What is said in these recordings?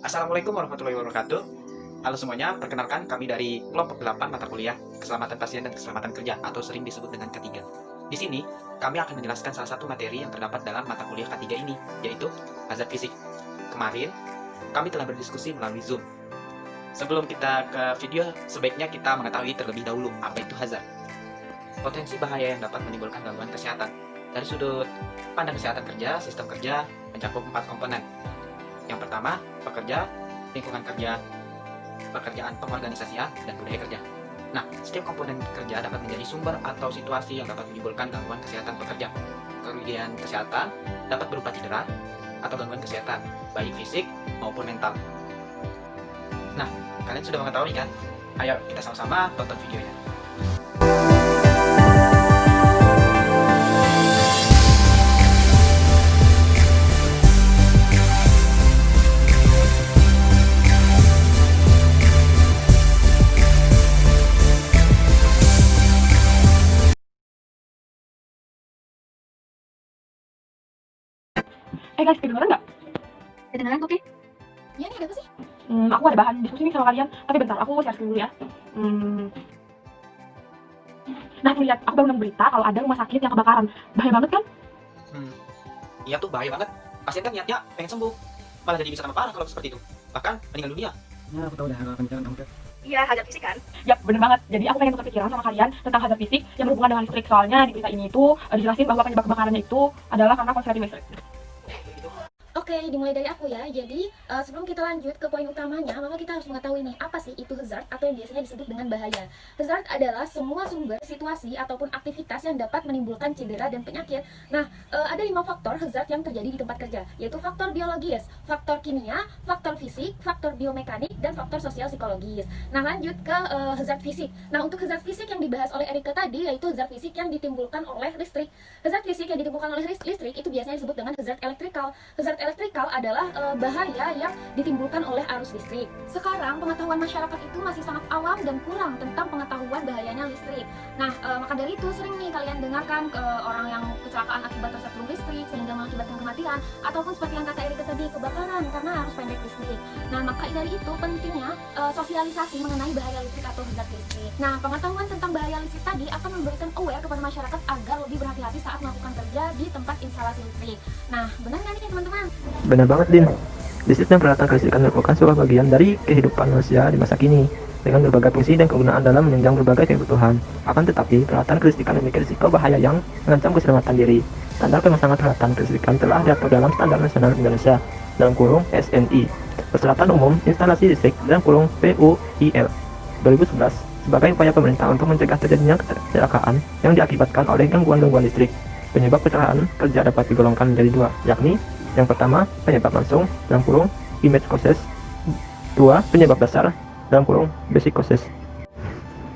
Assalamualaikum warahmatullahi wabarakatuh. Halo semuanya, perkenalkan kami dari kelompok 8 mata kuliah Keselamatan Pasien dan Keselamatan Kerja atau sering disebut dengan K3. Di sini, kami akan menjelaskan salah satu materi yang terdapat dalam mata kuliah K3 ini, yaitu hazard fisik. Kemarin, kami telah berdiskusi melalui Zoom. Sebelum kita ke video, sebaiknya kita mengetahui terlebih dahulu apa itu hazard. Potensi bahaya yang dapat menimbulkan gangguan kesehatan. Dari sudut pandang kesehatan kerja, sistem kerja mencakup 4 komponen. Yang pertama, pekerja, lingkungan kerja, pekerjaan pengorganisasian, dan budaya kerja. Nah, setiap komponen kerja dapat menjadi sumber atau situasi yang dapat menimbulkan gangguan kesehatan pekerja. Kerugian kesehatan dapat berupa cedera atau gangguan kesehatan, baik fisik maupun mental. Nah, kalian sudah mengetahui kan? Ayo kita sama-sama tonton videonya. Guys, kedengeran nggak? Kedengeran kok, Ki? Iya nih, ada apa sih? Aku ada bahan diskusi nih sama kalian, tapi bentar, aku share screen dulu ya. Nah, tuh lihat, aku baru nemu berita kalau ada rumah sakit yang kebakaran. Bahaya banget kan? Iya tuh, bahaya banget. Pasien kan niatnya pengen sembuh, malah jadi bisa tambah parah kalau seperti itu. Bahkan meninggal dunia. Ya, aku tahu dah pemikiran kamu, Kak. Iya, hazard fisik kan? Yap, bener banget. Jadi aku pengen tukar pikiran sama kalian tentang hazard fisik yang berhubungan dengan listrik. Soalnya di berita ini tuh dijelasin bahwa penyebab kebakarannya itu adalah karena korsleting listrik. Oke, dimulai dari aku ya. Jadi, sebelum kita lanjut ke poin utamanya, maka kita harus mengetahui nih, apa sih itu hazard atau yang biasanya disebut dengan bahaya. Hazard adalah semua sumber, situasi, ataupun aktivitas yang dapat menimbulkan cedera dan penyakit. Nah, ada 5 faktor hazard yang terjadi di tempat kerja, yaitu faktor biologis, faktor kimia, faktor fisik, faktor biomekanik, dan faktor sosial psikologis. Nah, lanjut ke hazard fisik. Nah, untuk hazard fisik yang dibahas oleh Erika tadi, yaitu hazard fisik yang ditimbulkan oleh listrik. Hazard fisik yang ditimbulkan oleh listrik itu biasanya disebut dengan hazard elektrikal. Hazard elektrikal adalah bahaya yang ditimbulkan oleh arus listrik. Sekarang pengetahuan masyarakat itu masih sangat awam dan kurang tentang pengetahuan bahayanya listrik. Nah, maka dari itu sering nih kalian dengarkan orang yang kecelakaan akibat tersetrum listrik sehingga mengakibatkan kematian, ataupun seperti yang kata Erika tadi, kebakaran karena arus pendek listrik. Nah, maka dari itu pentingnya sosialisasi mengenai bahaya listrik atau hazard listrik. Nah, pengetahuan tentang bahaya listrik tadi akan memberikan aware kepada masyarakat agar lebih berhati-hati saat melakukan kerja di tempat instalasi listrik. Nah, benar nggak nih teman-teman? Benar banget, Din. Listrik dan peralatan kelistrikan merupakan sebuah bagian dari kehidupan manusia di masa kini, dengan berbagai fungsi dan kegunaan dalam menunjang berbagai kebutuhan. Akan tetapi, peralatan kelistrikan memiliki risiko bahaya yang mengancam keselamatan diri. Standar pemasangan peralatan kelistrikan telah diatur dalam Standar Nasional Indonesia (SNI) Persyaratan Umum Instalasi Listrik (PUIL) 2011 sebagai upaya pemerintah untuk mencegah terjadinya kecelakaan yang diakibatkan oleh gangguan listrik. Penyebab kecelakaan kerja dapat digolongkan menjadi 2, yakni yang pertama, penyebab langsung (image causes). 2. Penyebab dasar (basic causes).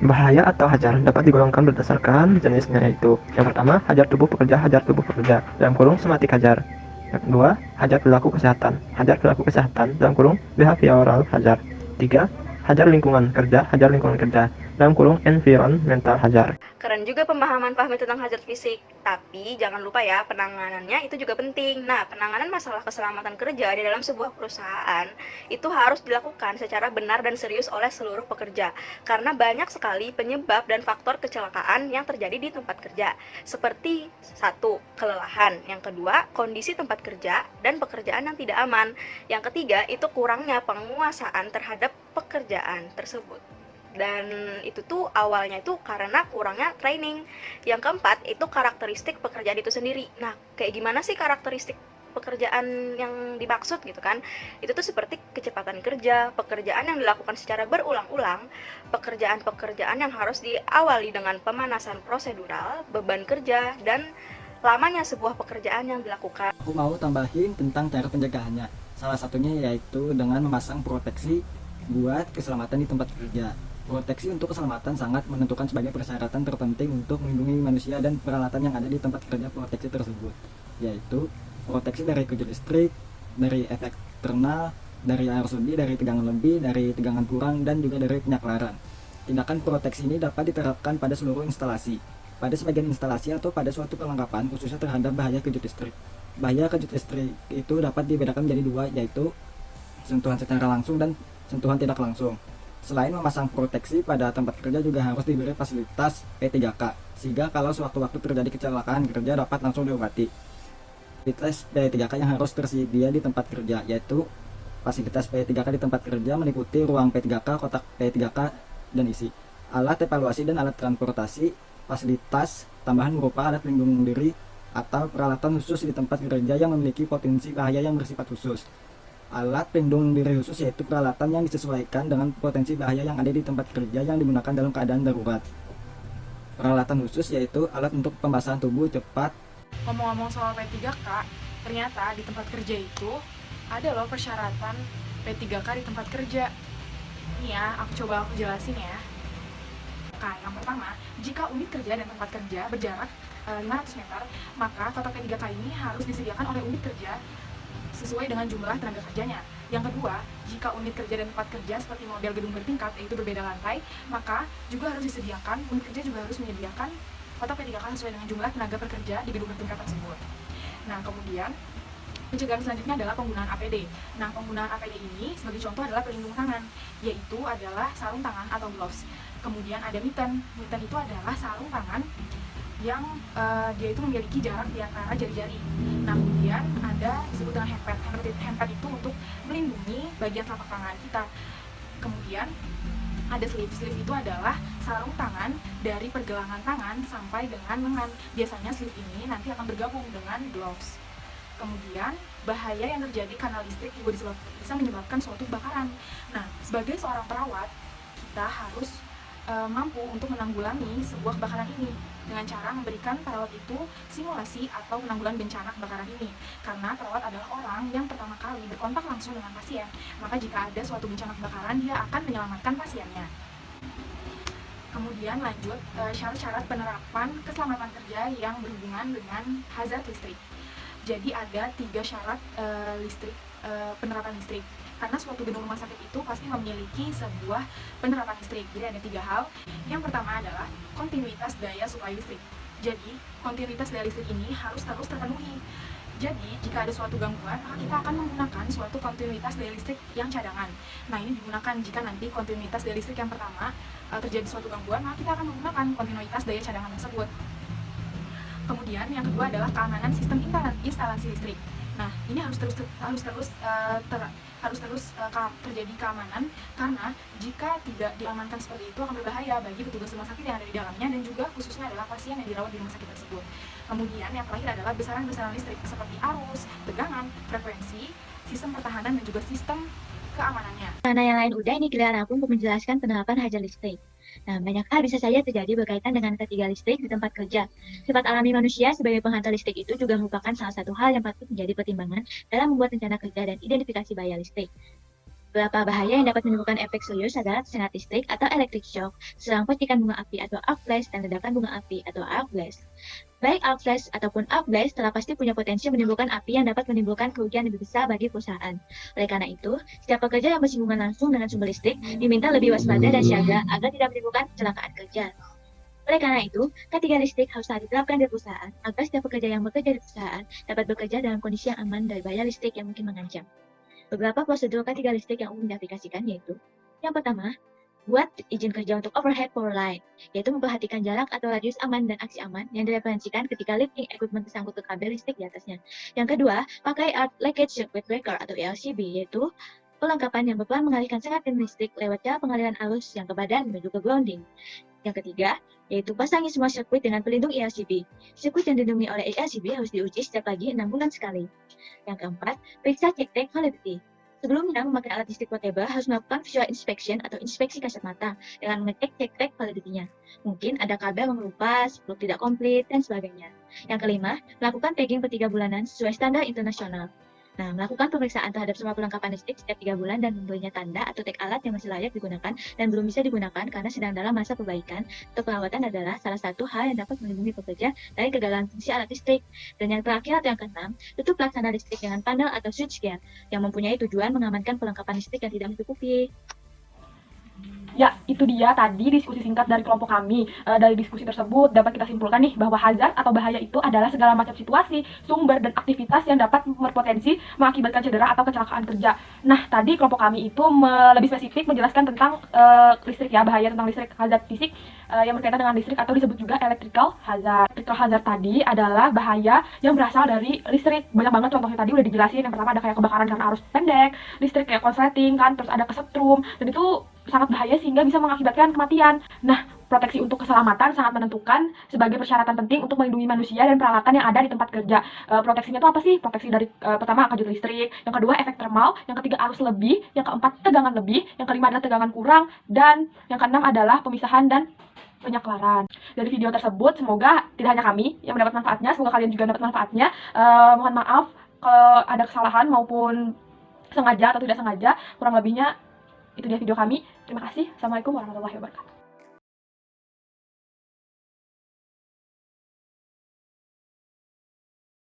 Bahaya atau hajar dapat digolongkan berdasarkan jenisnya, yaitu yang pertama, hajar tubuh pekerja (somatic hajar). Yang kedua, hajar perilaku kesehatan (behavioral hajar). 3. Hajar lingkungan kerja (environmental hajar). Keren juga pemahaman Fahmi tentang hazard fisik. Tapi jangan lupa ya, penanganannya itu juga penting. Nah, penanganan masalah keselamatan kerja di dalam sebuah perusahaan itu harus dilakukan secara benar dan serius oleh seluruh pekerja. Karena banyak sekali penyebab dan faktor kecelakaan yang terjadi di tempat kerja. Seperti 1. Kelelahan. Yang kedua, kondisi tempat kerja dan pekerjaan yang tidak aman. Yang ketiga, itu kurangnya penguasaan terhadap pekerjaan tersebut. Dan itu tuh awalnya itu karena kurangnya training. Yang keempat, itu karakteristik pekerjaan itu sendiri. Nah, kayak gimana sih karakteristik pekerjaan yang dimaksud gitu kan? Itu tuh seperti kecepatan kerja, pekerjaan yang dilakukan secara berulang-ulang, pekerjaan-pekerjaan yang harus diawali dengan pemanasan prosedural, beban kerja, dan lamanya sebuah pekerjaan yang dilakukan. Aku mau tambahin tentang cara pencegahannya. Salah satunya yaitu dengan memasang proteksi buat keselamatan di tempat kerja. Proteksi untuk keselamatan sangat menentukan sebagai persyaratan terpenting untuk melindungi manusia dan peralatan yang ada di tempat kerja proteksi tersebut, yaitu proteksi dari kejut listrik, dari efek eksternal, dari arus lebih, dari tegangan lebih, dari tegangan kurang, dan juga dari penyaklaran. Tindakan proteksi ini dapat diterapkan pada seluruh instalasi, pada sebagian instalasi atau pada suatu perlengkapan khususnya terhadap bahaya kejut listrik. Bahaya kejut listrik itu dapat dibedakan menjadi 2, yaitu sentuhan secara langsung dan sentuhan tidak langsung. Selain memasang proteksi pada tempat kerja juga harus diberi fasilitas P3K, sehingga kalau sewaktu-waktu terjadi kecelakaan kerja dapat langsung diobati. Fasilitas P3K yang harus tersedia di tempat kerja, yaitu fasilitas P3K di tempat kerja meliputi ruang P3K, kotak P3K, dan isi, alat evaluasi dan alat transportasi, fasilitas tambahan berupa alat pelindung diri atau peralatan khusus di tempat kerja yang memiliki potensi bahaya yang bersifat khusus. Alat pelindung diri khusus yaitu peralatan yang disesuaikan dengan potensi bahaya yang ada di tempat kerja yang digunakan dalam keadaan darurat. Peralatan khusus yaitu alat untuk pembasahan tubuh cepat. Ngomong-ngomong soal P3K, ternyata di tempat kerja itu ada loh persyaratan P3K di tempat kerja. Ini ya, aku jelasin ya. Nah, yang pertama, jika unit kerja dan tempat kerja berjarak 500 meter, maka kotak P3K ini harus disediakan oleh unit kerja sesuai dengan jumlah tenaga kerjanya. Yang kedua, jika unit kerja dan tempat kerja seperti model gedung bertingkat, yaitu berbeda lantai, maka juga harus disediakan, unit kerja juga harus menyediakan kotak P3K sesuai dengan jumlah tenaga pekerja di gedung bertingkat tersebut. Nah, kemudian pencegahan selanjutnya adalah penggunaan APD. Nah, penggunaan APD ini sebagai contoh adalah pelindung tangan, yaitu adalah sarung tangan atau gloves. Kemudian ada mitten. Mitten itu adalah sarung tangan yang dia itu memiliki jarak di antara jari-jari. Nah, kemudian ada disebut dengan handpad. Handpad itu untuk melindungi bagian telapak tangan kita. Kemudian ada sleeve. Sleeve itu adalah sarung tangan dari pergelangan tangan sampai dengan lengan. Biasanya sleeve ini nanti akan bergabung dengan gloves. Kemudian bahaya yang terjadi karena listrik juga bisa menyebabkan suatu kebakaran. Nah, sebagai seorang perawat, kita harus mampu untuk menanggulangi sebuah kebakaran ini dengan cara memberikan perawat itu simulasi atau penanggulangan bencana kebakaran ini. Karena perawat adalah orang yang pertama kali berkontak langsung dengan pasien, maka jika ada suatu bencana kebakaran, dia akan menyelamatkan pasiennya. Kemudian lanjut, syarat-syarat penerapan keselamatan kerja yang berhubungan dengan hazard listrik. Jadi ada 3 syarat penerapan listrik. Karena suatu gedung rumah sakit itu pasti memiliki sebuah penerapan listrik. Jadi ada 3 hal. Yang pertama adalah kontinuitas daya suplai listrik. Jadi kontinuitas daya listrik ini harus terus terpenuhi. Jadi jika ada suatu gangguan, maka kita akan menggunakan suatu kontinuitas daya listrik yang cadangan. Nah, ini digunakan jika nanti kontinuitas daya listrik yang pertama terjadi suatu gangguan, maka kita akan menggunakan kontinuitas daya cadangan tersebut. Kemudian yang kedua adalah keamanan sistem instalasi listrik. Nah, ini harus terus terjadi keamanan, karena jika tidak diamankan seperti itu akan berbahaya bagi petugas rumah sakit yang ada di dalamnya dan juga khususnya adalah pasien yang dirawat di rumah sakit tersebut. Kemudian yang terakhir adalah besaran-besaran listrik seperti arus, tegangan, frekuensi, sistem pertahanan dan juga sistem keamanannya. Karena yang lain udah, ini giliran aku untuk menjelaskan penerapan hazard listrik. Nah, banyak hal bisa saja terjadi berkaitan dengan ketiga listrik di tempat kerja. Sifat alami manusia sebagai penghantar listrik itu juga merupakan salah satu hal yang patut menjadi pertimbangan dalam membuat rencana kerja dan identifikasi bahaya listrik. Beberapa bahaya yang dapat menimbulkan efek serius adalah tersengat listrik atau electric shock, selang percikan bunga api atau arc flash, dan ledakan bunga api atau arc blast. Baik arc flash ataupun arc blast telah pasti punya potensi menimbulkan api yang dapat menimbulkan kerugian lebih besar bagi perusahaan. Oleh karena itu, setiap pekerja yang bersinggungan langsung dengan sumber listrik diminta lebih waspada dan siaga agar tidak menimbulkan kecelakaan kerja. Oleh karena itu, ketiga listrik haruslah diterapkan di perusahaan agar setiap pekerja yang bekerja di perusahaan dapat bekerja dalam kondisi yang aman dari bahaya listrik yang mungkin mengancam. Beberapa prosedur ketiga listrik yang umum diaplikasikan yaitu: yang pertama, buat izin kerja untuk overhead power line, yaitu memperhatikan jarak atau radius aman dan aksi aman yang direferensikan ketika lifting equipment tersangkut ke kabel listrik di atasnya. Yang kedua, pakai Earth Leakage Circuit Breaker atau ELCB, yaitu perlengkapan yang berperan mengalihkan sengat listrik lewat cara pengaliran arus yang ke badan menuju ke grounding. Yang ketiga, yaitu pasangi semua sirkuit dengan pelindung ELCB. Sirkuit yang dilindungi oleh ELCB harus diuji setiap pagi 6 bulan sekali. Yang keempat, periksa cek validity. Sebelumnya, memakai alat listrik portable harus melakukan visual inspection atau inspeksi kasat mata dengan mengecek cek validity-nya. Mungkin ada kabel yang melupas, belum tidak komplit, dan sebagainya. Yang kelima, melakukan tagging per 3 bulanan sesuai standar internasional. Nah, melakukan pemeriksaan terhadap semua perlengkapan listrik setiap 3 bulan dan memberinya tanda atau tag alat yang masih layak digunakan dan belum bisa digunakan karena sedang dalam masa perbaikan atau perawatan adalah salah satu hal yang dapat melindungi pekerja dari kegagalan fungsi alat listrik. Dan yang terakhir atau yang keenam, tutup pelaksana listrik dengan panel atau switchgear yang mempunyai tujuan mengamankan perlengkapan listrik yang tidak mencukupi. Ya, itu dia tadi diskusi singkat dari kelompok kami. Dari diskusi tersebut dapat kita simpulkan nih bahwa hazard atau bahaya itu adalah segala macam situasi, sumber, dan aktivitas yang dapat berpotensi mengakibatkan cedera atau kecelakaan kerja. Nah, tadi kelompok kami itu lebih spesifik menjelaskan tentang listrik ya, bahaya tentang listrik, hazard fisik yang berkaitan dengan listrik atau disebut juga electrical hazard. Electrical hazard tadi adalah bahaya yang berasal dari listrik. Banyak banget contohnya tadi udah dijelasin. Yang pertama ada kayak kebakaran karena arus pendek, listrik kayak konsleting kan, terus ada kesetrum, dan itu sangat bahaya sehingga bisa mengakibatkan kematian. Nah, proteksi untuk keselamatan sangat menentukan sebagai persyaratan penting untuk melindungi manusia dan peralatan yang ada di tempat kerja. Proteksinya itu apa sih? Proteksi dari pertama kejut listrik, yang kedua efek termal, yang ketiga arus lebih, yang keempat tegangan lebih, yang kelima adalah tegangan kurang, dan yang keenam adalah pemisahan dan penyaklaran. Dari video tersebut, semoga tidak hanya kami yang mendapat manfaatnya, semoga kalian juga mendapat manfaatnya. Mohon maaf kalau ada kesalahan maupun sengaja atau tidak sengaja, kurang lebihnya itu dia video kami. Terima kasih. Assalamualaikum warahmatullahi wabarakatuh.